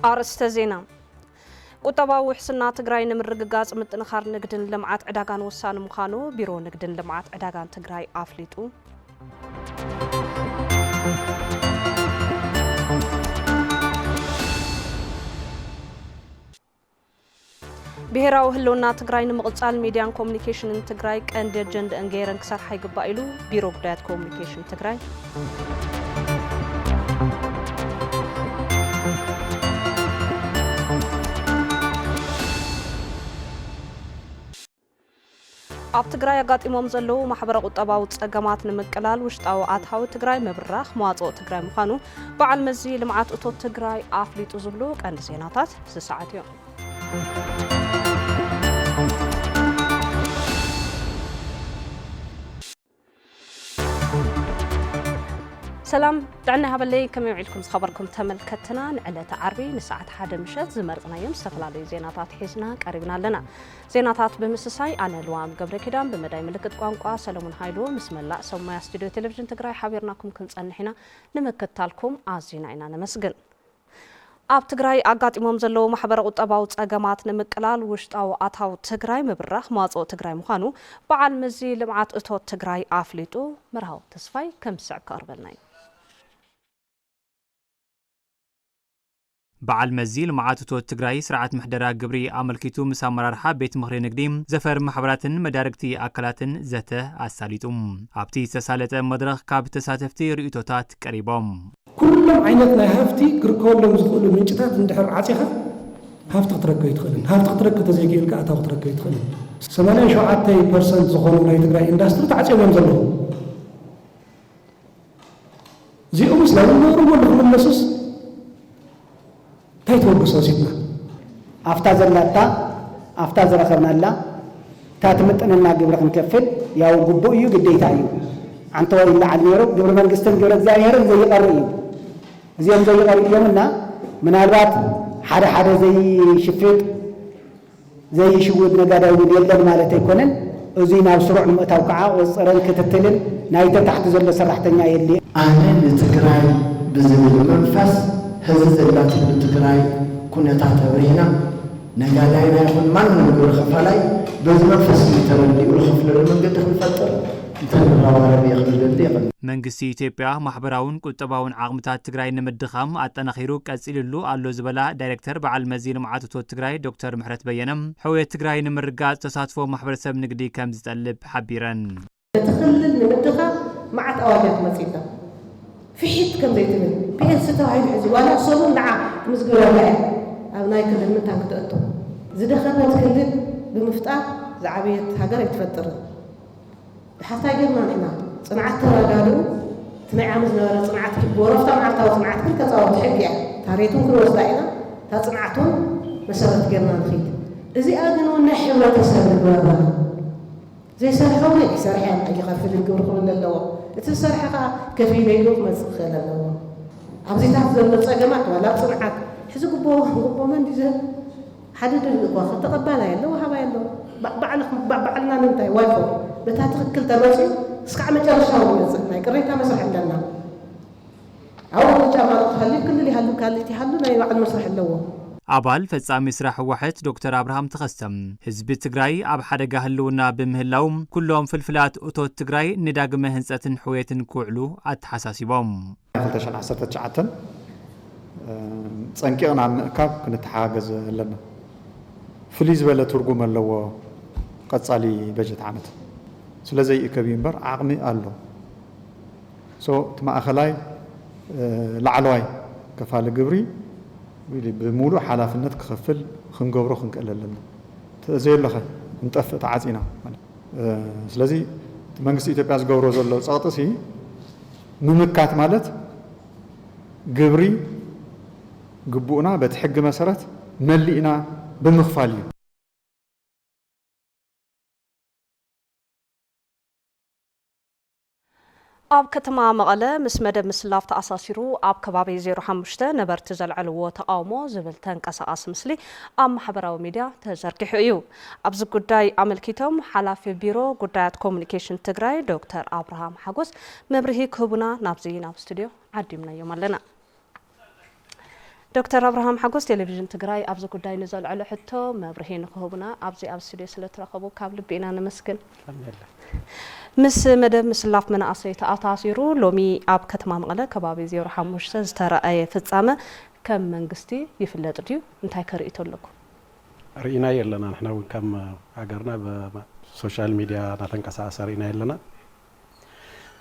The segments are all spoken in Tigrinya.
أرست زينة قطبا وحسنا تجراي نمرقاز متنخار نقدن لمعات عداغان وسان مخانو بيرو نقدن لمعات عداغان تجراي أفليتو بهراو هلونا تجراي نمقصال ميديان كوميونيكيشن تجراي كاند جند انغيرن كسر حيقبايلو بيرو بدايات كوميونيكيشن تجراي ኣብ ትግራይ ኣጋጢሞም ዘለዉ ማሕበረ ቁጠባዊ ፀገማት ንምቅላል ውሽጣዊ ኣታዊ ትግራይ ምብራኽ መዋፅኦ ትግራይ ምዃኑ በዓል መዚ ልምዓት እቶት ትግራይ ኣፍሊጡ ዝብሉ ቀንዲ ዜናታት ዝሰዓት እዮም سلام دعنا هبلي كم يوعدكم خبركم تملكتنا نعلة عربي نساعة حدا مشت زمرتنا يوم استفلالي زيناتات حيزنا قريبنا لنا زيناتات بمسساي أنا لوام قبل كده بمداي ملكة قوانقوا سلامون هايلو بسم الله سوما استوديو تلفزيون تقراي حابيرناكم كنت أنحنا نمكتالكم عزينا إنا نمسجن ኣብ ትግራይ ኣጋጢሞም ዘለዉ ማሕበረ ቁጠባዊ ፀገማት ንምቅላል ውሽጣዊ ኣታዊ ትግራይ ምብራኽ መዋፅኦ ትግራይ ምዃኑ በዓል መዚ ልምዓት እቶት ትግራይ ኣፍሊጡ መርሃው ተስፋይ ከምስዕ ከርበልና በዓል መዚ ልምዓት እቶት ትግራይ ስርዓት ምሕደራ ግብሪ ኣመልኪቱ ምስ ኣመራርሓ ቤት ምኽሪ ንግዲ ዘፈር ማሕበራትን መዳርግቲ ኣካላትን ዘተ ኣሳሊጡ ኣብቲ ዝተሳለጠ መድረኽ ካብ ተሳተፍቲ ርእቶታት ቀሪቦም كلهم عينتنا هافتي كركولهم زخولوا من جتات ندحر عاتيها هافت تركوا يدخلن هافت تركوا تزيجي لك أتاو تركوا يدخلن 87% زخولوا لا يتقرأ إندستري تعاتيهم زلوا زي أمس لا نور ولا من النصوص تايتوقف صوتنا أفتاز اللتا أفتاز رخبنا الله تاتمتنا ناقبرك نكفل يا وجبو يو قدي تايو عن طوال الله علميرو قبل ما نقستن قبل الزاهر زي قريب زي قريب يومنا من الوقت حدا زي شفيق زي شهود نقادا وديلدن مالتي كونن وزينا بسرعة متوقعة وصرن كتتلن نايته تحت زل سرحتنا يلي أنا لتقراي بزمن المنفس هزز اللات لتقراي كنا تعتبرينا نقادا يكون من نقول خفالاي بزمن منفس يتردي والخفل من قد نفطر መንግስቲ ኢትዮጵያ ማሕበራውን ቁጠባውን ዓቕምታት ትግራይ ንምድኻም ኣጠናኺሩ ቀፂልሉ ኣሎ ዝበላ ዳይሬክተር በዓል መዚ ልምዓት እቶት ትግራይ ዶክተር ምሕረት በየነም ሕውየት ትግራይ ንምርጋፅ ተሳትፎ ማሕበረሰብ ንግዲ ከም ዝጠልብ ሓቢረን تخلل ንምድኻም ማዓት ኣዋጃት መፂታ ፍሒት ከም ዘይትብል ፒኤስ ተባሂሉ ሕዚ ዋላ ሰሙን ንዓ ምስግበላ ኣብ ናይ ክልል ምንታን ክትእቶ ዝደኸመት ክልል ብምፍጣር ዝዓበየት ሃገር ኣይትፈጥርን حتى جبنا نحن صنعت تراجعوا تنعم زنارة صنعت كبورة معرفة وصنعت كل تصاوب حقيقة تاريتهم كل وسائلنا تصنعتهم مسألة جبنا نخيد إذا أجنوا نحوة تسرح بابا زي سرحوني سرحان أجي خلف الجور خلنا اللوا تسرحها كفيل يلوك مسخل اللوا عبزي تحفظ المتساقمات ولا صنعت حزق بوه من ديزل حدد الواخ تقبلها اللوا هوا اللوا بعلنا ننتهي وايفو بتاتخكل تماشي اسكع مجرشاو يصحنا قريتها مسرح عندنا اول جامعه تخلي كل اللي هلو كالتي هلو ناي بعد مسرح اللو ኣባል ፈጻሚ ስራሕ ዋሕት ዶክተር አብርሃም ተኸስተም ህዝቢ ትግራይ ኣብ ሓደጋ ህልውና ብምህላው ኩሎም ፍልፍላት እቶት ትግራይ ንዳግመ ህንፀትን ሕውየትን ክውዕሉ ኣተሓሳሲቦም 2019 ፀንቂቕና ምእካብ ክንተሓገዝ ኣለና ፍልይ ዝበለ ትርጉም ኣለዎ ቀጻሊ በጀት ዓመት ስለዚህ ከቢምበር ዓቕሚ ኣሎ ተማእኸላይ ላዕለዋይ ከፋለ ግብሪ بمولو حلافنت كخفل خنجبرو خنقللنا تزيلخه نطفق تعصينا ስለዚህ መንግስት ኢትዮጵያ ዝገብሮ ዘሎ ጻጥሲ ምምካት ማለት ግብሪ ግቡና በትሕጊ መሰረት መሊእና ብምኽፋል እዩ ኣብ ከተማ መቐለ ምስ መደብ ምስላፍ ተኣሳሲሩ ኣብ ከባቢ 05 ነበርቲ ዘልዕልዎ ተቃውሞ ዝብል ተንቀሳቐስ ምስሊ ኣብ ማሕበራዊ ሚድያ ተዘርጊሑ እዩ ኣብዚ ጉዳይ ኣመልኪቶም ሓላፊ ቢሮ ጉዳያት ኮሙኒኬሽን ትግራይ ዶክተር አብርሃም ሓጎስ መብርሂ ክህቡና ናብ ስቱድዮ ዓዲምናዮም ኣለና دكتور أبراهام حقوس تلفزيون تجراي أبز قداي نزل على حتى مبرهين خهوبنا أبزي أبسلي سلترخبو كابل بينا نمسكن مس مدام مسلاف من أصيت أتاصيرو لومي أب كتمام غلا كبابي زيور حموش ترى أي فتسامة كم من قستي يفلت ديو انتهي كريتو لكم رأينا يلنا نحن كم أجرنا بسوشيال ميديا نتنقص رأينا يلنا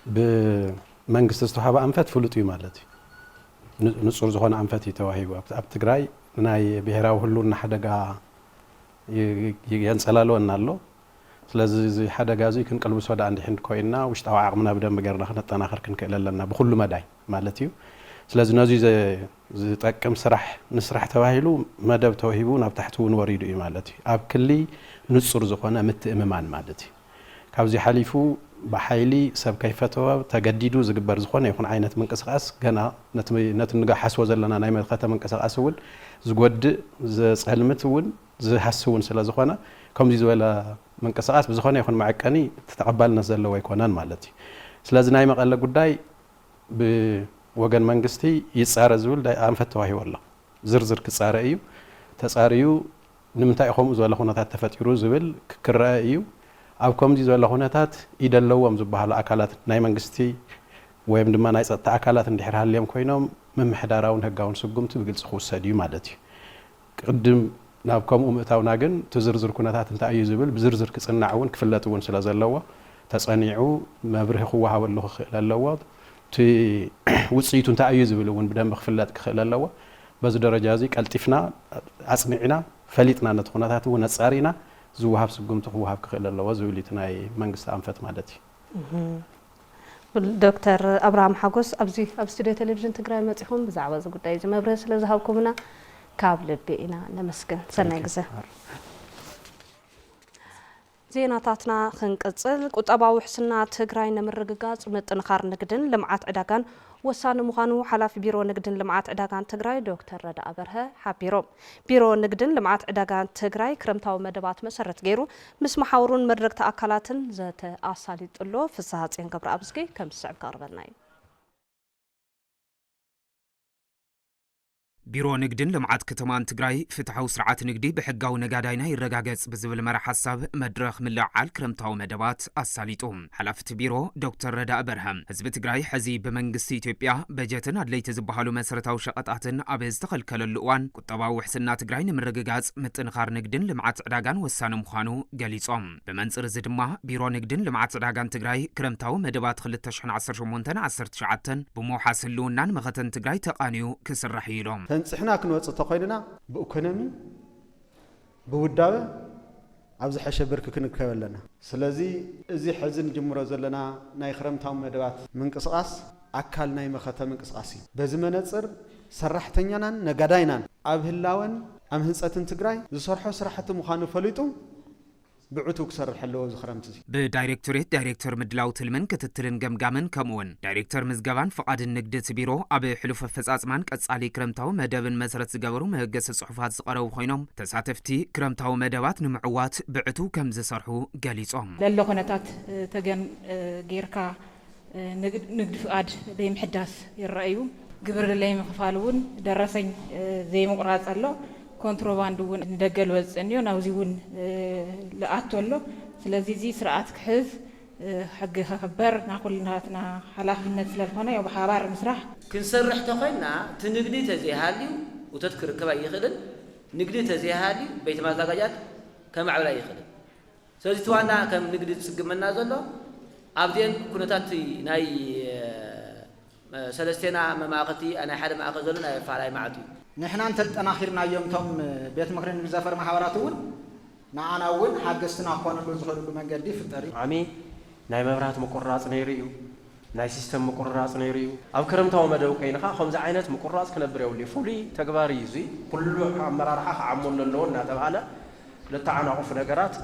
بمنقص استحابة أنفت فلوتي مالتي نصور زخون أنفت يتوهيو أب تجراي ناي بهراو هلون حدقا ينسلالو النالو ስለዚህ حدا غازي كن قلب سودا عندي حند كوينا وشتاو عقمنا بدم بغيرنا خنطناخر كنكللنا بكل مداي مالتيو ስለዚህ نازي زطقم سرح نسرح توهيلو مدب توهيبو ናብ تحت ونوريدو مالتي اب كلي نصر زخونه متئممان مالتي ካብዚ حليفو بحيلي سب كيفتو تجديدو زغبر زخونه يكون عينت منقسقاس غنا نتنغا حسو زلنا ناي ملخته منقسقاس ول زغود زصلمت ول زحسون ስለዝኾነ ከምዚ ዝበለ منقسقاس بزخونه يكون معقني تتقبلنا زلو يكونان مالتي ስለዚህ ናይ መቀለ ጉዳይ بوغن منغستي يصار زول انفت توهي والله زرزر كصار ايو تصاريو نمتا يخوم زول خونات تفطيرو زبل كرايو اب كومدي زول خونات يدلوم زبحال اكلات ناي منغستي ويم دما ناي صتا اكلات اندحر هاليم كوينوم ممحداراون هغاون سغمت بغلص خوسديو مالتي قدم ناب كوم امتاونا كن تزرزر كونات انت اي زبل بزرزر كصنعون كفلاتون سلا زلوا تصنيعو مبرخ وهاو له خلالوا تي وصيتو انت اي زبلون بدم بخفلات كخلالوا بز درجه زي قلطفنا اصنعنا فليطنا نتخونات ونصارينا زوهاب سغمت وهاب كخلالوا زوليتناي منغست انفت مالتي دكتور ابراهام حقوس ابزي ابستوديو تلفزيون تجراي مصيحون بزعوا ز غداي زي مبرس لزهابكمنا كابل بينا نمسكن سنة جزء زيناتنا خنقصل قطباو حسنا تግራይ ንምርግጋጽ ምጥንኻር ንግድን ልምዓት ዕዳጋን ወሳኒ ምዃኑ ሓላፊ ቢሮ ንግድን ልምዓት ዕዳጋን ትግራይ ዶክተር ረዳእ በርሀ ሓቢሮም ቢሮ ንግድን ልምዓት ዕዳጋን ትግራይ ክረምታዊ መደባት መሰረት ገይሩ ምስ ማሕበሩን መድረክ ተኣካላትን ዘተኣሳሊጥሎ ፍስሓ ጽዮን ገብረ ኣብስጌ ከም ዝስዕብ ቀርበልና እዩ ቢሮ ንግድን ልምዓት ከተማን ትግራይ ፍትሓዊ ስርዓት ንግዲ ብሕጋዊ ነጋዳይና ይረጋገጽ ብዝብል መርሕ ሓሳብ መድረኽ ምልዓል ክረምታዊ መደባት ኣሳሊጡ ሓላፍቲ ቢሮ ዶክተር ረዳእ በርሀ ህዝቢ ትግራይ ሕዚ ብመንግስቲ ኢትዮጵያ በጀትን ኣድለይቲ ዝበሃሉ መሰረታዊ ሸቐጣትን ኣብ ዝተኸልከለሉ እዋን ቁጠባዊ ውሕስና ትግራይ ንምርግጋጽ ምጥንኻር ንግድን ልምዓት ዕዳጋን ወሳኒ ምዃኑ ገሊጾም ብመንጽር እዚ ድማ ቢሮ ንግድን ልምዓት ዕዳጋን ትግራይ ክረምታዊ መደባት 2018-19 ብሞሓስ ህልውናን መኸተን ትግራይ ተቓንዩ ክስራሕ ኢሎም تنصحنا كنوص تخيلنا بإيكونومي بودابه ابز حشه برك كنكبلنا سلازي ازي حزن جمره زلنا ناي خرمتاو مدبات منقسقاس اكل ناي مخته منقسقاسي بزمنصر سرحتنيانان نغداينان ابهلاون ام هنصتن تግራይ زسرحو سرحت مخانو فليطو بعتو كسرح له زخرمتي دايركتور مدلاو تلمن كتتلن جمجامن كمون دايركتور مزغبان فقاد النقد بيرو ابي حلف فصاصمان قصالي كرمتاو مدبن مسرت زغبرو مهجس صحفات زقرو خوينوم تساتفتي كرمتاو مدبات نمعوات بعتو كم زسرحو غليصوم للو خناتات تجن غيركا نقد فقاد بيم حداث يرايو ግብር ላይ መخفالون ደረሰኝ ዘይ መቁራጽ አለው ኮንትሮባንዱን እንደገል ወጽንዮ ናውዚውን ለአቶሎ ስለዚህ ዚ ስርዓት ክሕዝ حق خبر ناخلناتنا حلافነት ስለሆነ ያው በሐባር መስራህ ክንሰርሕ ተኾይና ትንግዲ ተዚሃልዩ ወተትክር ከባ ይኽልን ንግዲ ተዚሃልዩ ቤት ማዛጋጃት ከመዕብላ ይኽልን ስለዚህ ተዋና ከም ንግዲ ጽግመና ዘሎ ኣብዴን ኩነታት ናይ ሰለስቴና መማኸቲ አና ሓደ ማእኸ ዘሎና ፋላይ ማዕቱ نحن أنت تناخرنا يوم توم بيت مخرين بزافر محاوراتون نعنا ون حاجستنا أخوانا بزخور بمن قدي في الطريق عمي ناي مبرات مقررات نيريو ناي سيستم مقررات نيريو أو كرمتهم مدو كينها خمس عينات مقررات كنبريو اللي فولي تكباري زي كل مرارحة عمون اللون نتبعنا للتعناق في نجارات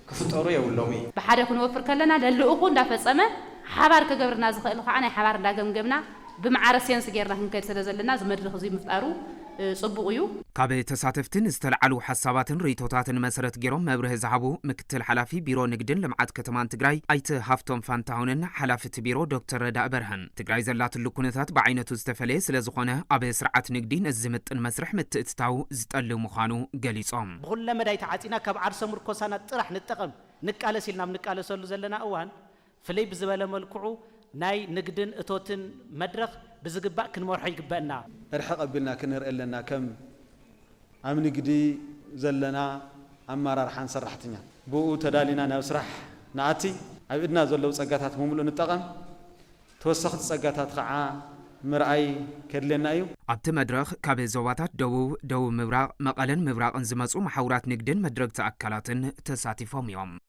كفتورية واللومي بحاجة كنا وفر كلنا للأقون دافع سما حبار كجبرنا زخيل خانة حبار لاجم جبنا بمعرسين سجيرنا هنكير سلزلنا زمدر خزي مفتارو صبغيو كابي تساتفتن استلعلو حساباتن ريتوتاتن مسرت جيروم مبره زعبو مكتل حلافي بيرو نقدن لمعات كتمان تجراي ايت هافتون فانتاونن حلافة بيرو دكتور ردا برهن تجراي زلات اللكونتات بعينتو استفلي سلازخونه ابي سرعات نقدين الزمت المسرح متتتاو زتقلو مخانو قليصوم بغل مداي تعاطينا كب عرس مركوسانا طرح نتقم نقالسيلنا منقالسلو زلنا اوان فلي بزباله ملكعو ناي نقدن اتوتن مدرخ بزغبا كنمرح يغبانا ارحق قبلنا كنرئ لنا كم ام نقدي زلنا امارار حان سرحتنا بو تدالينا نسرح ناتي ابدنا زلو صقاتات مملو نتقم توسخت صقاتات قعا مرأي كدلنا ايو ابت مدرخ كاب زوباتات دو مبراق مقالن مبراق انزمصو محاورات نقدن مدرك تاكلاتن تساتيفوم يوم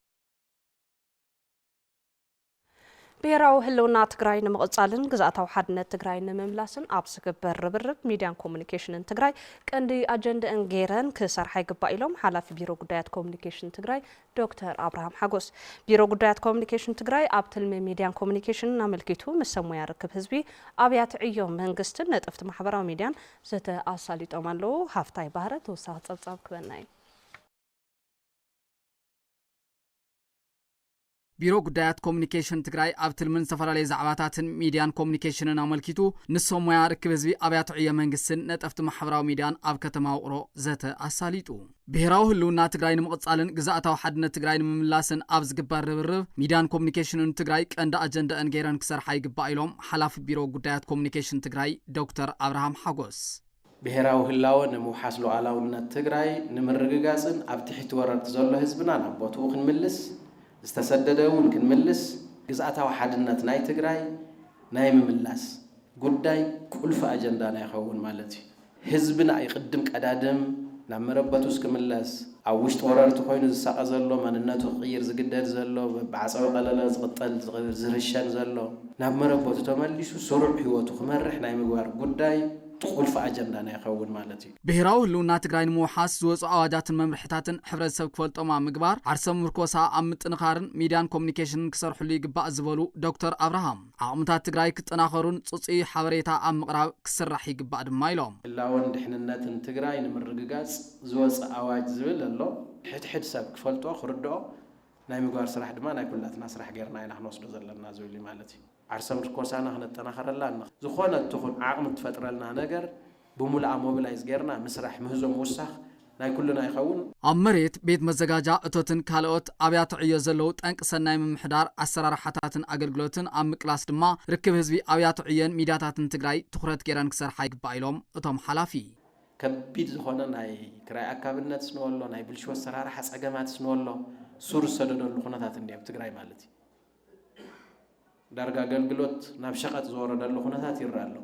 بيراو هلونا تግራይ ንምቕጻልን ግዛታው ሓድነት ትግራይ ንምምላስን ኣብ ዝግበር ርብርብ ሚድያን ኮሙኒኬሽንን ትግራይ ቀንዲ ኣጀንዳን ገይረን ክሰርሓ ይግባእ ኢሎም ሓላፊ ቢሮ ጉዳያት ኮሙኒኬሽን ትግራይ ዶክተር አብርሃም ሓጎስ ቢሮ ጉዳያት ኮሙኒኬሽን ትግራይ ኣብ ትልሚ ሚድያን ኮሙኒኬሽን ኣመልኪቱ መሰሞያ ርክብ ህዝቢ ኣብያት ዕዮም መንግስትን ነጥፍቲ ማሕበራዊ ሚድያን ዝተኣሳሊጦም ኣለዉ ሃፍታይ ባህረ ተወሳኺ ጸብጻብ ክበናይ ቢሮ ጉዳያት ኮሙኒኬሽን ትግራይ ኣብ ትልምን ዝተፈላለዩ ዛዕባታትን ሚድያን ኮሙኒኬሽንን ኣመልኪቱ ንሰሞያ ርክብ ህዝቢ ኣብያት ዕዮ መንግስትን ነጥፍቲ ማሕበራዊ ሚድያን ኣብ ከተማ ውቅሮ ዘተ ኣሳሊጡ ብሔራዊ ህልውና ትግራይ ንምቕጻልን ግዛእታዊ ሓድነት ትግራይ ንምምላስን ኣብ ዝግበር ርብርብ ሚድያን ኮሙኒኬሽንን ትግራይ ቀንዲ ኣጀንዳን ገይረን ክሰርሓ ይግባእ ኢሎም ሓላፊ ቢሮ ጉዳያት ኮሙኒኬሽን ትግራይ ዶክተር አብርሃም ሓጎስ ብሔራዊ ህላወ ንምውሓስ ሉዓላውነት ትግራይ ንምርግጋጽን ኣብ ትሕቲ ወረርቲ ዘሎ ህዝብና ናብ ቦትኡ ክንምልስ استسددون كنملس ግዛታው ሓድነት ናይ ትግራይ ናይ ምምላስ ጉዳይ ቁልፍ አጀንዳ ናይ ኸውን ማለት እዩ ህዝብና ይቅድም ቀዳደም ናብ መረበቱ እስክምላስ ኣብ ውሽጥ ወረርቲ ኮይኑ ዝሳቀ ዘሎ ማንነቱ ቅይር ዝግደድ ዘሎ በዓፀው ቀለለ ዝቅጠል ዝርሸን ዘሎ ናብ መረበቱ ተመሊሱ ስሩዕ ህይወቱ ክመርሕ ናይ ምግባር ጉዳይ ቁልፍ አጀንዳ ናይ ኸውን ማለት እዩ ብሔራዊ ህልውና ትግራይ ንምውሓስ ዝወፁ ኣዋጃትን መምርሕታትን ሕብረተሰብ ክፈልጦማ ምግባር ዓርሰም ምርኮሳ ኣብ ምጥንኻርን ሚድያን ኮሙኒኬሽንን ክሰርሕሉ ይግባእ ዝበሉ ዶክተር አብርሃም ዓቕምታት ትግራይ ክጠናኸሩን ጽጽይ ሓበሬታ ኣብ ምቕራብ ክስራሕ ይግባእ ድማ ኢሎም ህላወን ድሕንነትን ትግራይ ንምርግጋጽ ዝወፅ ኣዋጅ ዝብል ኣሎ ሕድሕድ ሰብ ክፈልጦ ክርድኦ ናይ ምግባር ስራሕ ድማ ናይ ኩላትና ስራሕ ጌርና ኢና ክንወስዶ ዘለና ዝብል ማለት እዩ ዓርሰም ምርኮሳና ክነጠናኸረላ ዝኾነ ትኹን ዓቕሚ ትፈጥረልና ነገር ብሙሉእ ሞቢላይዝ ጌርና ምስራሕ ምህዞም ውሳኽ ናይ ኩልና ይኸውን ኣብ መሬት ቤት መዘጋጃ እቶትን ካልኦት ኣብያተ ዕዮ ዘለው ጠንቂ ሰናይ ምምሕዳር ኣሰራርሓታትን ኣገልግሎትን ኣብ ምቅላስ ድማ ርክብ ህዝቢ ኣብያተ ዕዮን ሚድያታትን ትግራይ ትኹረት ጌረን ክሰርሓ ይግባእ ኢሎም እቶም ሓላፊ ከቢድ ዝኾነ ናይ ክራይ ኣካብነት ስንወሎ ናይ ብልሹ ኣሰራርሓ ፀገማት ስንወሎ ሱር ዝሰደደሉ ኩነታት እንዲያ ትግራይ ማለት እዩ ዳርጋ አገልግሎት ናብ ሸቀጥ ዝወረደሉ ኩነታት ይራሎ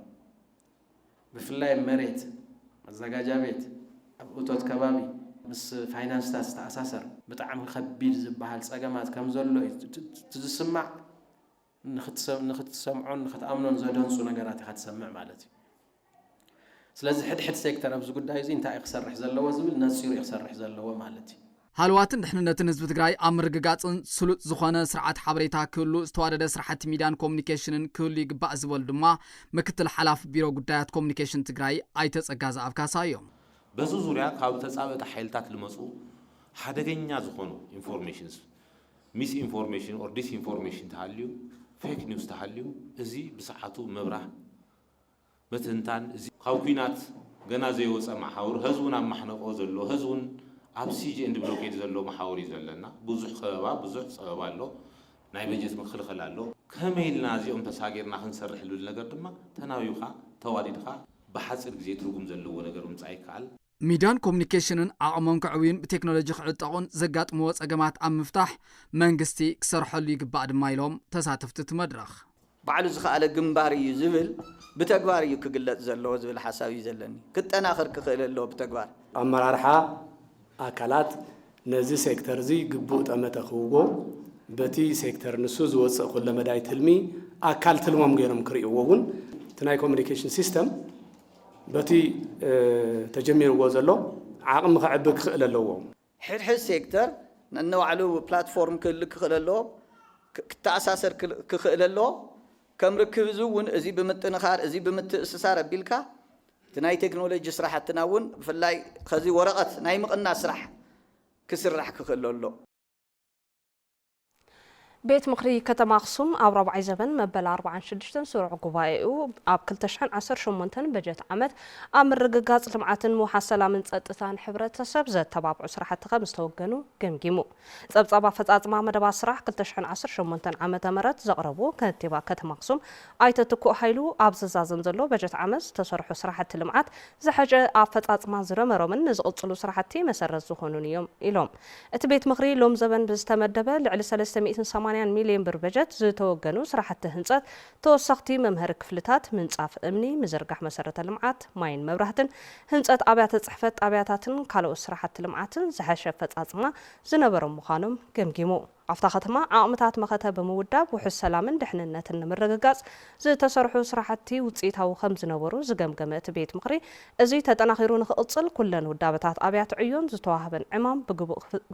ብፍላይ መሬት መዘጋጃ ቤት ኣብ እቶት ከባቢ ምስ ፋይናንስታት ዝተኣሳሰር ብጣዕሚ ከቢድ ዝበሃል ፀገማት ከም ዘሎ ትዝስማዕ ንኽትሰምዖን ንኽትኣምኖን ዘደንፁ ነገራት ኢኻ ትሰምዕ ማለት እዩ ስለዚ ሕድሕድ ሴክተር ኣብዚ ጉዳይ እዚ እንታይ ክሰርሕ ዘለዎ ዝብል ነፂሩ ክሰርሕ ዘለዎ ማለት እዩ ሃልዋትን ድሕንነትን ህዝቢ ትግራይ ኣብ ምርግጋጽን ስሉጥ ዝኾነ ስርዓት ሓበሬታ ክህሉ ዝተዋደደ ስራሕቲ ሚድያን ኮሙኒኬሽንን ክህሉ ይግባእ ዝበሉ ድማ ምክትል ሓላፊ ቢሮ ጉዳያት ኮሙኒኬሽን ትግራይ ኣይተጸጋዛ ኣብካሳ እዮም በዚ ዙርያ ካብ ተጻበተ ሓይልታት ልመጹ ሓደገኛ ዝኾኑ ኢንፎርሜሽንስ ሚስ ኢንፎርሜሽን ኦር ዲስ ኢንፎርሜሽን ተሃልዩ ፌክ ኒውስ ተሃልዩ እዚ ብሰዓቱ መብራህ በትንታን እዚ ካብ ኩናት ገና ዘይወፀ ማሕበር ህዝቡን ኣብ ማሕነቆ ዘሎ ህዝቡን ኣብ ሲጂ ኤንድ ብሎኬት ዘሎ ማሕበር ይዘለና ብዙሕ ከበባ ብዙሕ ፀበባ ኣሎ ናይ በጀት ምክልኸል ኣሎ ከመይልና እዚኦም ተሳጊርና ክንሰርሕ ልብል ነገር ድማ ተናቢብኻ ተዋዲድኻ ብሓፂር ግዜ ትርጉም ዘለዎ ነገር ምምፃእ ይከኣል ሚድያን ኮሙኒኬሽንን ዓቕሞም ክዕብዩን ብቴክኖሎጂ ክዕጠቑን ዘጋጥምዎ ፀገማት ኣብ ምፍታሕ መንግስቲ ክሰርሐሉ ይግባእ ድማ ኢሎም ተሳተፍቲ እቲ መድረኽ ባዕሉ ዝኸኣለ ግንባር እዩ ዝብል ብተግባር እዩ ክግለጽ ዘለዎ ዝብል ሓሳብ እዩ ዘለኒ ክጠናኸር ክኽእል ኣለዎ ብተግባር ኣመራርሓ አካላት ነዚ ሴክተር እዚ ግቡእ ጠመተ ክውጎ በቲ ሴክተር ንሱ ዝወፅእ ኩለ መዳይ ትልሚ ኣካል ትልሞም ገይሮም ክርእይዎ እውን እቲ ናይ ኮሙኒኬሽን ሲስተም በቲ ተጀሚርዎ ዘሎ ዓቕሚ ክዕቢ ክኽእል ኣለዎ ሕድሕድ ሴክተር ነንባዕሉ ፕላትፎርም ክኽእል ኣለዎ ክተኣሳሰር ክኽእል ኣለዎ ከም ርክብ እዚ እውን እዚ ብምጥንኻር እዚ ብምትእስሳር ኣቢልካ تناي تكنولوجي سرحتنا ون بفلاي خزي ورقة ناي مقنا سرح كسرح كخلولو بيت مخري كتم أخصم أو ربع زمن مبلغ 46 سرعة قبائل أب كل تشحن 10 شمونتن بجت عمد أمر رجاز لمعتن محصلة من تأتان حبرة سبز تبع عسرة خمس توجنوا جمجمو سبب فتاة مع مدى بصرح كل تشحن 10 شمونتن عمد مرت زقربو كتبا كتم أخصم أيت تكو حيلو أبز زازم زلو بجت عمز تصرح سرحة المعت زحجة فتاة مع زرم رمن نزقط له سرحتي مسر الزخونون يوم إلهم اتبيت مخري لوم زبن بستمدبه لعلى 380 مليون بر بجت زتوجنوا سرحة هنصات توسختي ممهر كفلتات من صاف أمني مزرقح مسرة المعات ماين مبرهتن هنصات أبيات صحفت أبياتاتن كالو سرحة المعاتن زحشفت أزمة زنبرم مخانم جمجمو أفتخدما عامتات مخاتها بمودة وحس سلامن دحننة المرقاز زي تسرحوا سرحتي وتصيتها وخمس نورو زقمقمة بيت مقري ازي تتناخيرون خاصل كلن ودابتات أبيات عيون زتواهبن عمام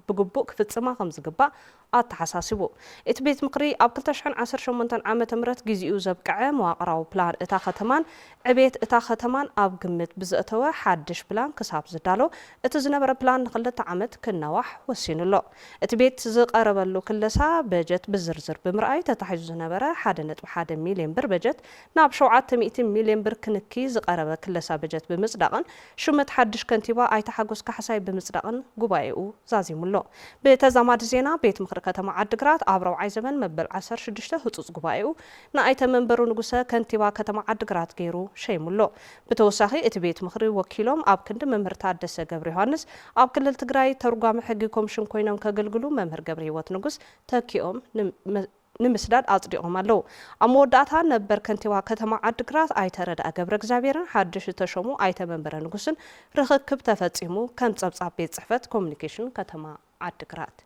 بقبوك في السما خمس قبا أتحساسبو اتبيت مقري أبكل تشحن 10 شمونتن عامة مرت جزيو زبقعة مواقراو بلان اتا ختمان عبيت اتا ختمان أب قمت بزقتوا حدش بلان كساب زدالو اتزنبر بلان نخلت عامت كنواح وسينلو اتبيت زقربلو كلسا بجت بزرزر بمرأي تتحيز زنبرة 1.1 مليون بر بجت ناب 700 مليون بر كنكي زقربة كلسا بجت بمصداقن شمت حدش كنتيبا اي تحقوس كحساي بمصداقن قبايقو زازيمولو بتزامات زينا بيت مخركة مع عدقرات عبرو عايزمن مبل 16 هطوز قبايقو نايت منبرو نقوسا كنتيبا كتما عدقرات غيرو شيمولو بتوساخي اتبيت مخري وكيلوم اب كند ممهر تادسة قبري هانس اب كلل تقراي ترقام حقيكم شنكوينام كقلقلو ممهر قبري واتنقوس تكيوم نمسداد أصدقهم اللو أموداتها نبر كنتوا كتما عدقرات أيترد أقبر إغزابيرن حدش تشمو أيتا منبرن نقوسن رخكب تفتيمو كان تصاب بيت صحفت كوميونيكيشن كتما عدقرات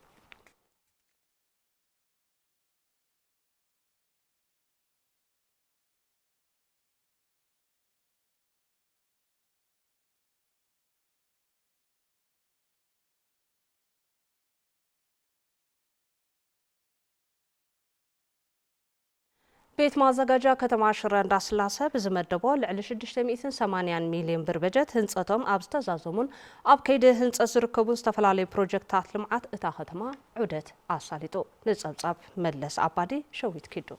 بيت مازاجا كتما شران داسلاسة بزمدبو لعل 680 مليون بر بجت هنصتهم أبستزازمون أب كيد هنص سركبو استفلالي بروجكتات لمعات اتا ختما عودت أصاليتو نصبصب ملس أبادي شويت كيدو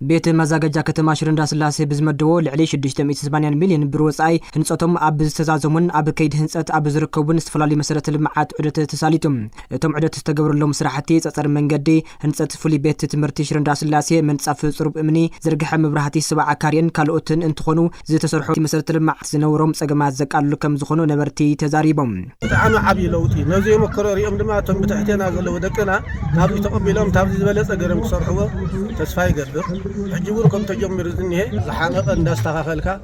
بيت مزاجا كتما شرندا سلاسي بزمدو لعلي 680 مليون بروصاي هنصتهم اب استزازمون اب كيد هنصت اب زركبون استفلالي مسرت المعات عدت تساليتم تم عدت استغبرلهم سراحتي صصر منغدي هنصت فولي بيت تمرتي شرندا سلاسي منصف صرب امني زرغح مبراهتي سبع كارين كالوتن انتخونو زي تسرحو مسرت المعات زنورم صقمات زقالو كم زخونو نبرتي تزاريبم تعانو عبي لوتي نزي مكرريهم دما تم بتحتنا زلو دقنا نابي تقبلهم تابي زبلص غرم كسرحو تسفاي غدر حجبور كم تجمر زنيه زحانق انداستخاخلك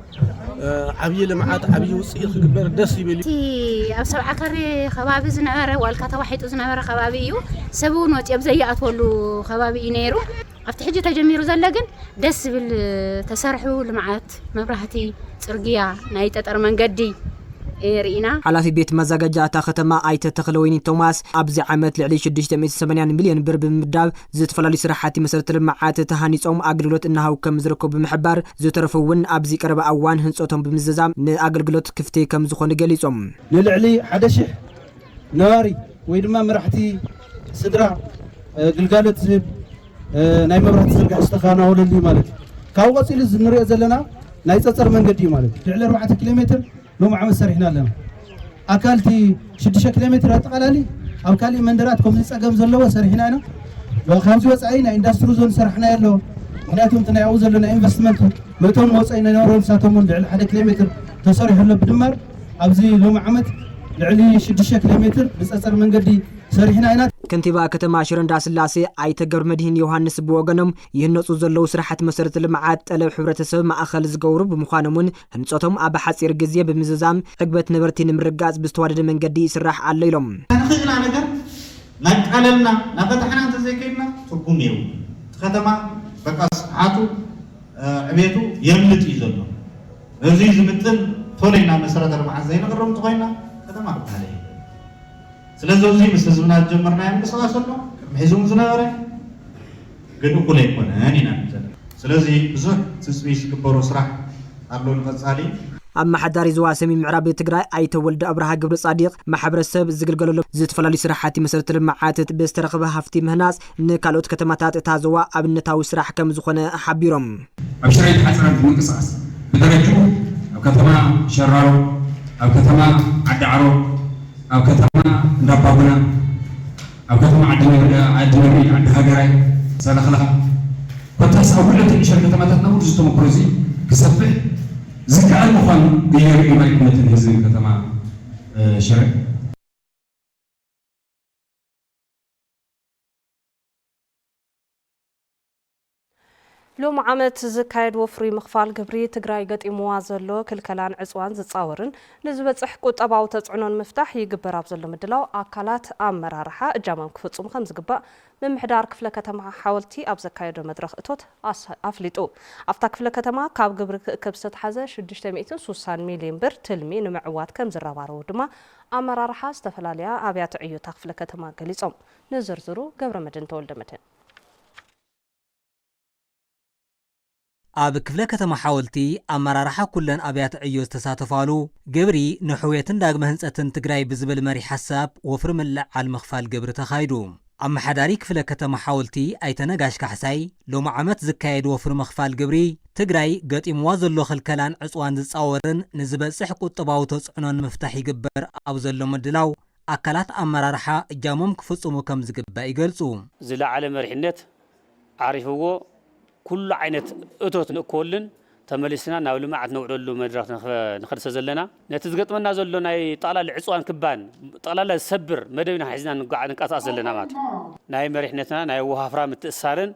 عبي لمعات عبي وصيخ كبر دس يبلي تي ابسب عكري خبابي زنبره والكا توحيد زنبره خبابيو سبون وطي ابزيات ولو خبابي نيرو افتحجي تجميرو زلغن دس بال تسرحو لمعات مبراهتي صرغيا ناي تطر منغدي إيرينا على في بيت مزاجا تا ختما ايت تخلويني توماس ابزي عامت لعلي 680 مليون بر بمداب زت فلالي سرحاتي مسرت المعات تهانيصوم اغلغلوت انهاو كم زركو بمحبار زترفون ابزي قرب اوان هنصوتهم بمززام ناغلغلوت كفتي كم زخون غليصوم للعلي حدشح نواري ويدما مرحتي سدرا غلغالت زب ناي مبرات زرغا استخاناو للي مالك كاو قصيل زنري زلنا ناي صصر منغدي مالك لعلي 4 كيلومتر لو معمل سرحنا لنا أكلتي 6 كيلومتر أتقلالي أو كالي مندرات كم نسقم زلوا سرحنا أنا وخمس وسعينا إندستري زون سرحنا يلو مناتهم تنايعوز لنا إنفستمنت متون وسعينا نورهم ساتهم لعل 1 كيلومتر تصرح له بدمر أبزي لو معمل لعلي 6 كيلومتر بس من قدي سرحنا أنا كنتيبا كتما شرندا سلاسي ايت قبر مدين يوحنس بوغنم يهنصو زلو سرحت مسرت المعات طلب حبرتسب ماخل زغورو بمخانمون هنصتهم اب حصير غزيه بمززام عقبت نبرتي نمرغاص بستوادد منغدي يسرح عليلهم خينا ነገር ናቃለልና ናፈታحنا انت زيكينا تركم يو ከተማ በቃ ሰዓቱ ዕቤቱ የምጥ ይዘሎ እዚ ዝምጥን ቶሌና መሰረተ ልማት ዘይነገረም ተቆይና ከተማ ባለ ስለዚህ እዚ ምስ ህዝብና ጀመርና ያንቀሳቀሰ ነው ሕዙም ዝነበረ ግን እኩል ኣይኮነን ኢና ዘለና ስለዚ ብዙሕ ትፅቢት ዝግበሩ ስራሕ ኣሎ ንቐፃሊ አማሐዳሪ ዞባ ሰሜን ምዕራብ ትግራይ አይተወልደ አብርሃ ገብረ ጻዲቅ ማሕበረሰብ ዝግልገለሉ ዝተፈላልዩ ስራሕቲ መሰረተ ልምዓት ብዝተረኸበ ሃፍቲ ምህናጽ ንካልኦት ከተማታት እታ ዞባ ኣብነታዊ ስራሕ ከም ዝኾነ ሓቢሮም ኣብ ሽሬት ሓፅረት ምንቅስቃስ ብደረጅኡ ኣብ ከተማ ሸራሮ ኣብ ከተማ ዓዲ ዓሮ ኣብ ከተማ እንዳባቡና ኣብ ከተማ ዓዲ ነብሪ ዓዲ ሃገራይ ሰለኽለኻ ኮታስ ኣብ ኩሉ ትንሽር ከተማታት ነብሩ ዝተመክሮ እዚ ክሰፍሕ ዝከኣል ምዃኑ የርኢ ማለት ነትን ህዝቢ ከተማ ሽረ ሎም ዓመት ዝካየድ ወፍሪ ምኽፋል ግብሪ ትግራይ ገጢምዋ ዘሎ ክልከላን ዕፅዋን ዝፃወርን ንዝበፅሕ ቁጠባዊ ተፅዕኖን ምፍታሕ ይግበር ኣብ ዘሎ ምድላው ኣካላት ኣመራርሓ እጃሞም ክፍፅሙ ከም ዝግባእ ምምሕዳር ክፍለ ከተማ ሓወልቲ ኣብ ዘካየዶ መድረኽ እቶት ኣፍሊጡ ኣብታ ክፍለ ከተማ ካብ ግብሪ ክእከብ ዝተተሓዘ 660 ሚልዮን ብር ትልሚ ንምዕዋት ከም ዝረባረቡ ድማ ኣመራርሓ ዝተፈላለያ ኣብያተ ዕዮታ ክፍለ ከተማ ገሊፆም ንዝርዝሩ ገብረመድህን ተወልደ መድህን ኣብ ክፍለ ከተማ ሓወልቲ ኣመራርሓ ኩለን ኣብያተ ዕዮ ዝተሳተፋሉ ግብሪ ንሕውየትን ዳግመ ህንፀትን ትግራይ ብዝብል መሪ ሓሳብ ወፍሪ ምልዓል ምኽፋል ግብሪ ተኻይዱ ኣመሓዳሪ ክፍለ ከተማ ሓወልቲ ኣይተነጋሽ ካሕሳይ ሎም ዓመት ዝካየድ ወፍሪ ምኽፋል ግብሪ ትግራይ ገጢምዋ ዘሎ ክልከላን ዕፅዋን ዝፃወርን ንዝበፅሕ ቁጠባዊ ተፅዕኖን ምፍታሕ ይግበር ኣብ ዘሎ ምድላው ኣካላት ኣመራርሓ እጃሞም ክፍፅሙ ከም ዝግባእ ይገልጹ ዝለዓለ መሪሕነት ዓሪፍዎ ኩሉ ዓይነት እቶት ንእኮልን ተመሊስና ናብ ልምዓት ነውዕለሉ መድረኽ ንኸልሰ ዘለና ነቲ ዝገጥመና ዘሎ ናይ ጠቕላላ ዕፅዋን ክባን ጠቕላላ ዝሰብር መደብና ሒዝና ንቃሳቀስ ዘለና ማለት ናይ መሪሕነትና ናይ ወሃፍራ ምትእሳርን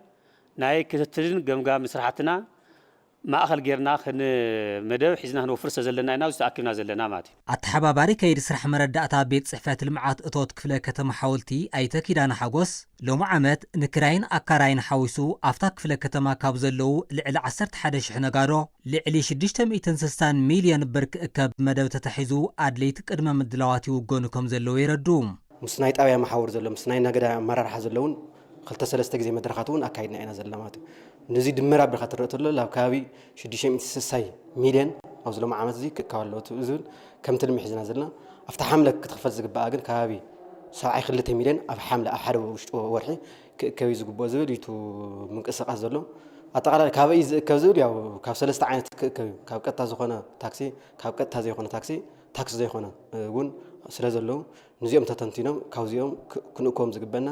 ናይ ክትትልን ገምጋም ስራሕትና ማእኸል ጌርና መደብ ሒዝና ክንወፍር ዘለና ኢና ዝተኣኪብና ዘለና ማለት ኣተሓባባሪ ከይዲ ስራሕ መረዳእታ ቤት ፅሕፈት ልምዓት እቶት ክፍለ ከተማ ሓወልቲ ኣይተ ኪዳነ ሓጎስ ሎም ዓመት ንክራይን ኣካራይን ሓዊሱ ኣፍታ ክፍለ ከተማ ካብ ዘለው ልዕሊ 11,000 ነጋዶ ልዕሊ 660 ሚልዮን ብር ክእከብ መደብ ተታሒዙ ኣድለይቲ ቅድመ ምድላዋት ይውገኑ ከም ዘለው ይረዱ ምስ ናይ ጣብያ መሓወር ዘሎ ምስ ናይ ነገዳ ኣመራርሓ ዘለውን 2-3 ግዜ መድረኻት እውን ኣካይድና ኢና ዘለና ማለት ነዚ ድምር ኣብርኻ ትረአ ተሎ ኣብ ከባቢ 660 ሚልዮን ኣብ ዝሎም ዓመት እዚ ክካወሎ ዝብል ከም ትልሚ ሒዝና ዘለና ኣብታ ሓምለ ክትኽፈል ዝግባእ ግን ከባቢ 72 ሚልዮን ኣብ ሓምለ ኣብ ሓደ ውሽጢ ወርሒ ክእከብ ዝግባእ ዝብል ኢቱ ምንቅስቃስ ዘሎ ኣጠቃላይ ካብይ ዝእከብ ዝብል ያው ካብ 3 ዓይነት ክእከብ ካብ ቀጥታ ዝኾነ ታክሲ ካብ ቀጥታ ዘይኮነ ታክሲ ዘይኮነ እውን ስለ ዘሎ ንዚኦም ተተንቲኖም ካብዚኦም ክንእከም ዝግበና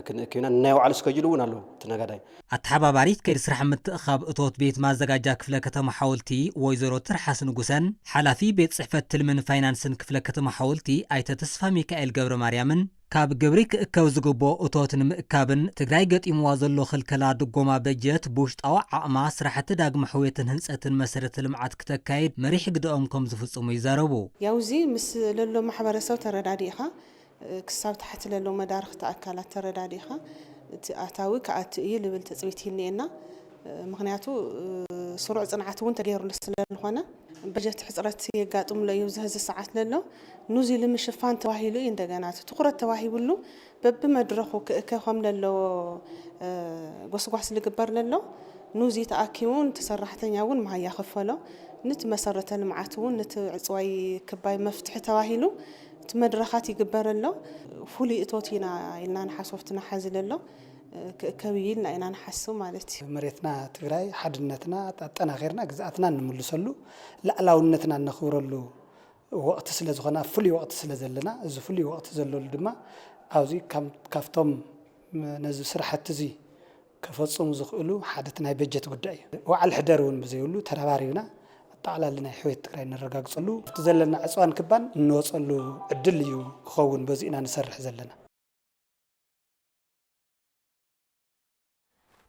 ክንእከብና ናይ ባዕሉ ስከጅሉ እውን ኣሎ ተነጋዳይ ኣተሓባባሪት ከይዲ ስራሕ ምትእኻብ እቶት ቤት ማዘጋጃ ክፍለ ከተማ ሓወልቲ ወይዘሮ ትርሓስ ንጉሰን ሓላፊ ቤት ፅሕፈት ትልምን ፋይናንስን ክፍለ ከተማ ሓወልቲ ኣይተ ተስፋ ሚካኤል ገብረ ማርያምን ካብ ግብሪ ክእከብ ዝግቦ እቶት ንምእካብን ትግራይ ገጢምዋ ዘሎ ክልከላ ድጎማ በጀት ብውሽጣዊ ዓቕማ ስራሕቲ ዳግመ ሕውየትን ህንፀትን መሰረተ ልምዓት ክተካይድ መሪሕ ግድኦም ከም ዝፍፅሙ ይዛረቡ ያውዚ ምስ ለሎ ማሕበረሰብ ተረዳዲእኻ ክሳብ ታሕቲ ለሎ መዳርኽቲ ኣካላት ተረዳዲእኻ እቲ ኣታዊ ከኣቲ እዩ ልብል ተፅቢት ይልኒአና ምክንያቱ ስሩዕ ፅንዓት እውን ተገይሩሉ ስለዝኾነ በጀት ሕፅረት የጋጥምሎ እዩ ዝህዚ ሰዓት ለሎ ኑዚ ንምሽፋን ተዋሂሉ እንደገና ትኩረት ተዋሂብሉ በብመድረኹ ክእከም ለሎ ጎስጓስ ዝግበር ለሎ ኑዚ ተኣኪቡን ተሰራሕተኛ እውን ማህያ ክፈሎ ነቲ መሰረተ ልምዓት እውን ነቲ ዕፅዋይ ክባይ መፍትሒ ተዋሂሉ እቲ መድረኻት ይግበረሎ ፍሉይ እቶት ኢና ኢልና ንሓሶፍትና ሓዚ ለሎ ከብይልና ኢና ንሓስብ ማለት እዩ መሬትና ትግራይ ሓድነትና ኣጠናኺርና ግዛኣትና ንምልሰሉ ላዕላውነትና ነኽብረሉ ወቅቲ ስለ ዝኾነ ፍሉይ ወቅቲ ስለ ዘለና እዚ ፍሉይ ወቅቲ ዘለሉ ድማ ኣብዚ ካብቶም ነዚ ስራሕቲ እዚ ከፈፅሙ ዝኽእሉ ሓደት ናይ በጀት ጉዳይ እዩ ዋዕል ሕደር እውን ብዘይብሉ ተረባሪብና ኣጠቃላሊ ናይ ሕውየት ትግራይ ንረጋግፀሉ እቲ ዘለና ዕፅዋን ክባን እንወፀሉ ዕድል እዩ ክኸውን በዚ ኢና ንሰርሕ ዘለና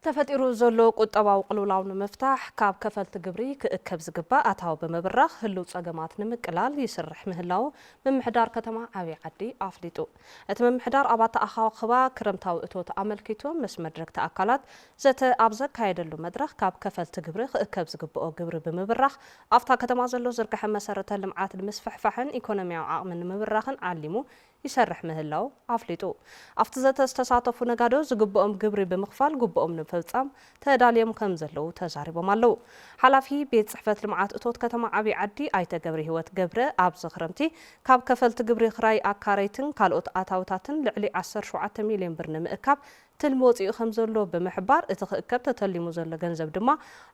ተፈጢሩ ዘሎ ቁጠባዊ ቅልውላው ንምፍታሕ ካብ ከፈልቲ ግብሪ ክእከብ ዝግባእ ኣታዊ ብምብራኽ ህልው ፀገማት ንምቅላል ይስርሕ ምህላው ምምሕዳር ከተማ ዓብይ ዓዲ ኣፍሊጡ እቲ ምምሕዳር ኣባተ ኣኻኽባ ክረምታዊ እቶት ኣመልኪቶም ምስ መድረክቲ ኣካላት ዘተ ኣብ ዘካየደሉ መድረኽ ካብ ከፈልቲ ግብሪ ክእከብ ዝግብኦ ግብሪ ብምብራኽ ኣፍታ ከተማ ዘሎ ዝርግሐ መሰረተ ልምዓት ንምስፍሕፋሕን ኢኮኖሚያዊ ዓቕሚ ንምብራኽን ዓሊሙ يسرح مهلاو أفليتو أفتزت استساطفو نقادو زقبهم قبري بمخفال قبهم نفلتام تداليهم كمزلو تزاربو مالو حلافي بيت صحفة المعات اتوت كتما عبي عدي ايتا قبري هوت قبري ابز خرمتي كاب كفلت قبري خراي اكاريتن كالوت اتاوتاتن لعلي 10 مليون برنم اكاب تلموصي خمزلو بمحبار اتخكب تتلمو زله ገንዘብ ድማ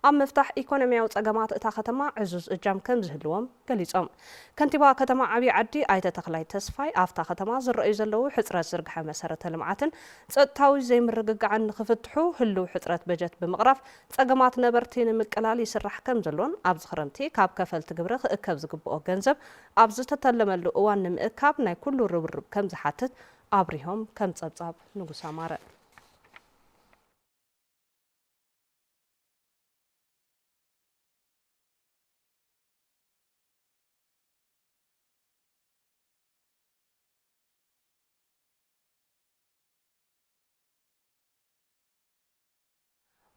ኣብ መፍታሕ ኢኮኖሚያዊ ጸገማት እታ ከተማ ዕዙዝ እጃም ከም ዝህልዎም ገሊጾም ከንቲባ ከተማ ዓቢ ዓዲ ኣይተ ተኽላይ ተስፋይ ኣፍታ ከተማ ዝረኣዩ ዘለዉ ሕጽረት ዝርግሐ መሰረተ ልምዓትን ጸጥታዊ ዘይምርግጋዕን ንኽፍትሑ ህልው ሕጽረት በጀት ብምቕራፍ ጸገማት ነበርቲ ንምቅላል ይስራሕ ከም ዘሎን ኣብ ዝኽረምቲ ካብ ከፈልቲ ግብሪ ክእከብ ዝግብኦ ገንዘብ ኣብ ዝተተለመሉ እዋን ንምእካብ ናይ ኩሉ ርብርብ ከም ዝሓትት ኣብሪሆም ከም ጸብጻብ ንጉስ ኣማረ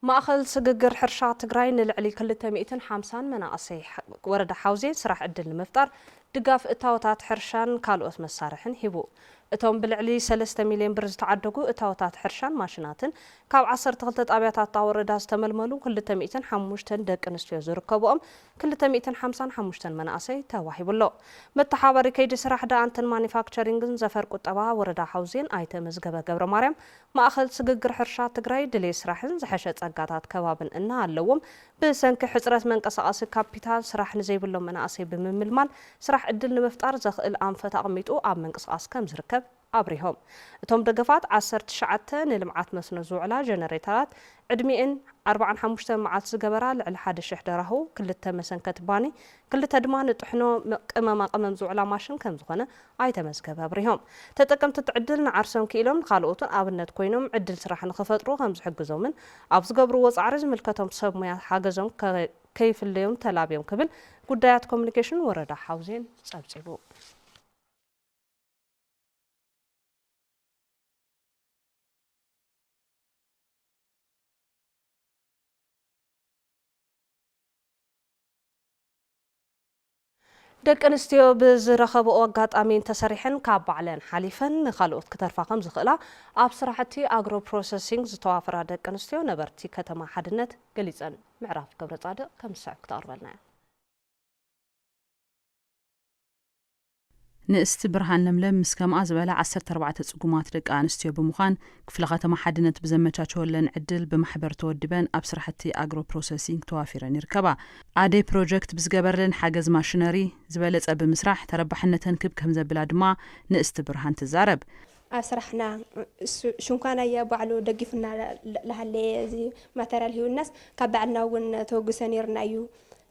مأخذ سججر حرشات تجري نلعلي كل 250 مناقصي ورد حوزين سرح عدل المفتر دقاف اتاوتات حرشان كالوت مسارحن هبو اتوم بالعلي 3 مليون برز تعدقو اتاوتات حرشان ماشيناتن كاب 10 تغلطت ابياتات تاوردا استململو كل 205 دق انستيو زركبوم كل 255 مناقصي تواهبلو متحابري كيد سرح دا انتن مانيفاكتشرينغن زفر قطبا وردا حوزين ايته مزغبه ገብረ ማርያም ማእኸል ስግግር ሕርሻት ትግራይ ድሌ ስራሕን ዝሐሸ ጸጋታት ከባብን እና ኣለዎም ብሰንኪ ሕጽረት መንቀሳቐሲ ካፒታል ስራሕ ንዘይብሎም መናእሰይ ብምምልማል ስራሕ ዕድል ንምፍጣር ዘኽእል ኣንፈት ኣቕሚጡ ኣብ መንቀሳቐስ ከም ዝርከብ ኣብሪሆም እቶም ደገፋት 19 ንልምዓት መስኖ ዝውዕላ ጀነሬተራት ዕድሚኤን 45 መዓልቲ ዝገበራ ልዕሊ 1000 ደራሁ ክልተ መሰንከት ባኒ ክልተ ድማ ንጥሕኖ ቅመማ ቅመም ዝውዕላ ማሽን ከም ዝኾነ ኣይተመዝገበ ኣብሪሆም ተጠቀምቲ ዕድል ንዓርሶም ክኢሎም ካልኦትን ኣብነት ኮይኖም ዕድል ስራሕ ንኽፈጥሩ ከም ዝሕግዞምን ኣብ ዝገብርዎ ጻዕሪ ዝምልከቶም ሰብ ሞያ ሓገዞም ከይፍለዮም ተላብዮም ክብል ጉዳያት ኮሙኒኬሽን ወረዳ ሓውዜን ጸብጺቡ ደቂ ኣንስትዮ ብዝረኸብኦ ኣጋጣሚን ተሰሪሐን ካብ ባዕለን ሓሊፈን ንኻልኦት ክተርፋ ከም ዝኽእላ ኣብ ስራሕቲ ኣግሮ ፕሮሰሲንግ ዝተዋፈራ ደቂ ኣንስትዮ ነበርቲ ከተማ ሓድነት ገሊፀን ምዕራፍ ገብረ ጻድቕ ከም ዝስዕብ ክተቕርበልና ንእስቲ ብርሃን ለምለም ምስ ከምኣ ዝበላ 14 ጽጉማት ደቂ ኣንስትዮ ብምዃን ክፍለ ከተማ ሓድነት ብዘመቻቸወለን ዕድል ብማሕበር ተወዲበን ኣብ ስራሕቲ ኣግሮ ፕሮሰሲንግ ተዋፊረን ይርከባ ኣደይ ፕሮጀክት ብዝገበረለን ሓገዝ ማሽነሪ ዝበለጸ ብምስራሕ ተረባሕነተን ክብ ከም ዘብላ ድማ ንእስቲ ብርሃን ትዛረብ ኣብ ስራሕና ሽንኳና የባዕሉ ደጊፍና ለሃለ እዚ ማተሪያል ሂውናስ ካብ ባዕልና እውን ተወግሰን ይርናዩ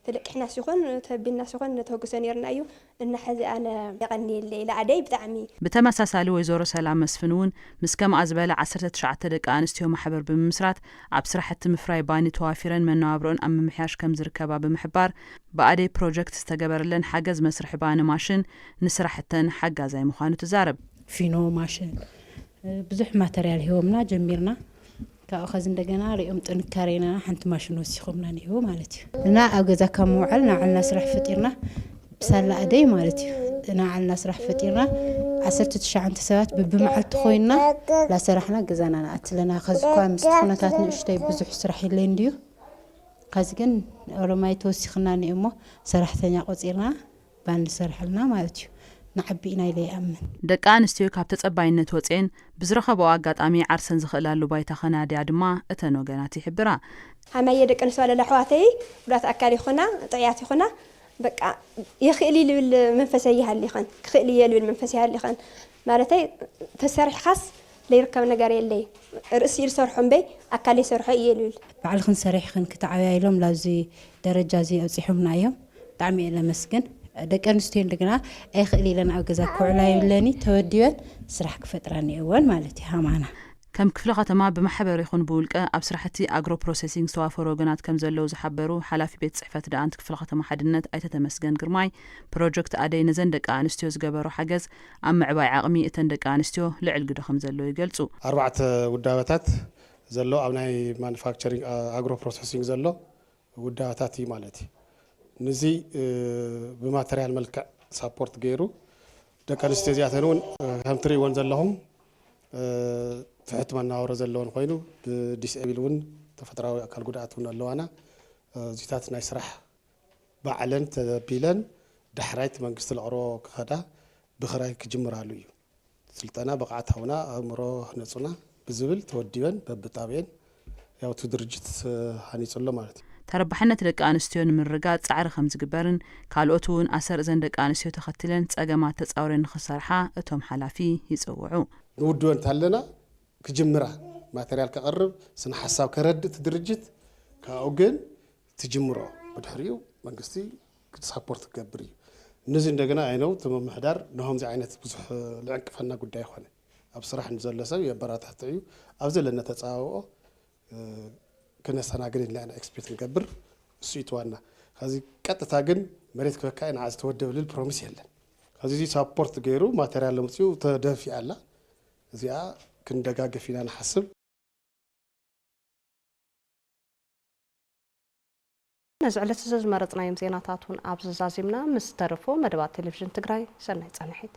تلقحنا سخن تبينا سخن نتوقسن يرنايو إن حزي أنا يغني الليلة عدي بتعمي بتمساسالو وزارة سلام مسفنون مسكم أزبالة 19 دقيقة أنستيو محبر بمسرات عبسرحة مفراي باني توافرن من نابرون أم محياش كم زركبا بمحبار بأدي بروجكت استجبر لن حجز مسرح باني ماشين نسرحتن حجة زي مخانو تزارب فينو ماشين بزح ماتريال هومنا جميرنا كأخذ እንደገና ريوم ጥንካሬና حنت ماشين وسيخمنا نيو مالتي انا اجازا كموعلنا على نسرح فطيرنا بسلا ادي مالتي انا على نسرح فطيرنا 19 ساعات بمعلت خوينا لا سرحنا جزانا اتلنا خزكوا مستخنتات نشتي بزح سرح يلين ديو خازكن ورماي توسخنا نيمو سرحتنا قصيرنا بان سرحلنا مالتي نعبينا إلي أمن ደቂ ኣንስትዮ ካብ ተጸባይነት ወጽኤን ብዝረኸበኦ ኣጋጣሚ ዓርሰን ዝኽእላሉ ባይታ ኸናድያ ድማ እተን ወገናት ይሕብራ ሃማየ ደቂ ኣንስትዮ ኣለላ ኣሕዋተይ ጉዳት ኣካል ይኹና ጥዕያት ይኹና በቃ ይኽእሊ ልብል መንፈስ ይሃልይኸን ክኽእሊ ልብል መንፈስ ይሃልይኸን ማለተይ ተሰሪሕኻስ ለይርከብ ነገር የለይ ርእሲ ይሰርሑ እምበይ ኣካል ይሰርሑ እየ ልብል ባዕልኽን ሰሪሕኽን ክትዓብያኢሎም ላብዚ ደረጃ እዚ ኣብፂሖምና እዮም ብጣዕሚ እየ ለመስግን ደቂ ኣንስትዮ እንደገና ኣይኽእል ኢለን ኣብ ገዛ ክውዕላ የብለኒ ተወዲበን ስራሕ ክፈጥራኒ እወን ማለት እዩ ሃማና ከም ክፍለ ከተማ ብማሕበር ይኹን ብውልቀ ኣብ ስራሕቲ ኣግሮ ፕሮሰሲንግ ዝተዋፈሩ ወገናት ከም ዘለዉ ዝሓበሩ ሓላፊ ቤት ጽሕፈት ዳኣንት ክፍለ ከተማ ሓድነት ኣይተተመስገን ግርማይ ፕሮጀክት ኣደይ ነዘን ደቂ ኣንስትዮ ዝገበሩ ሓገዝ ኣብ ምዕባይ ዓቕሚ እተን ደቂ ኣንስትዮ ልዕል ግደ ከም ዘለዎ ይገልጹ 4 ውዳበታት ዘሎ ኣብ ናይ ማኑፋክቸሪንግ ኣግሮ ፕሮሰሲንግ ዘሎ ውዳበታት እዩ ማለት እዩ نزي بماتريال ملك سابورت غيرو ደቂ ኣንስትዮ እዚኣተን እውን ከም ትሪእዎን ዘለኹም ትሕት መናወሮ ዘለዎን ኮይኑ ብዲስኤብል እውን ተፈጥራዊ ኣካል ጉድኣት እውን ኣለዋና እዚታት ናይ ስራሕ ባዕለን ተቢለን ዳሕራይት መንግስቲ ለቕርቦ ክኸዳ ብኽራይ ክጅምራሉ እዩ ስልጠና ብቕዓት ሃውና ኣእምሮ ህነፁና ብዝብል ተወዲበን በብጣብየን ያው እቲ ድርጅት ሃኒፅሎ ማለት እዩ ተረባሕነት ደቂ ኣንስትዮ ንምርጋፅ ፃዕሪ ከም ዝግበርን ካልኦት እውን ኣሰር እዘን ደቂ ኣንስትዮ ተኸትለን ፀገማት ተፃውረን ንኽሰርሓ እቶም ሓላፊ ይፅውዑ ንውድወን እንተለና ክጅምራ ማተርያል ከቕርብ ስነ ሓሳብ ከረድእ እቲ ድርጅት ካብኡ ግን ትጅምሮ ብድሕሪኡ መንግስቲ ሳፖርት ክገብር እዩ እነዚ እንደገና ኣይነው ተመምሕዳር ንሆምዚ ዓይነት ብዙሕ ልዕንቅፈና ጉዳይ ይኾነ ኣብ ስራሕ ንዘሎ ሰብ የበራታትዕ እዩ ኣብ ዘለና ተፃዋብኦ ክነስተናግድ ኢልና ኤክስፔክት ንገብር እሱ ይትዋና ከዚ ቀጥታ ግን መሬት ክበካይ ንዓዝ ተወደብልል ፕሮሚስ የለን ከዚ እዚ ሳፖርት ገይሩ ማተርያል ለምፅኡ ተደፊ ኣላ እዚኣ ክንደጋገፍ ኢና ንሓስብ ነዚ ዕለት ዝመረፅናዮም ዜናታት እውን ኣብ ዝዛዚምና ምስ ተረፎ መደባት ቴሌቭዥን ትግራይ ሰናይ ፀንሒት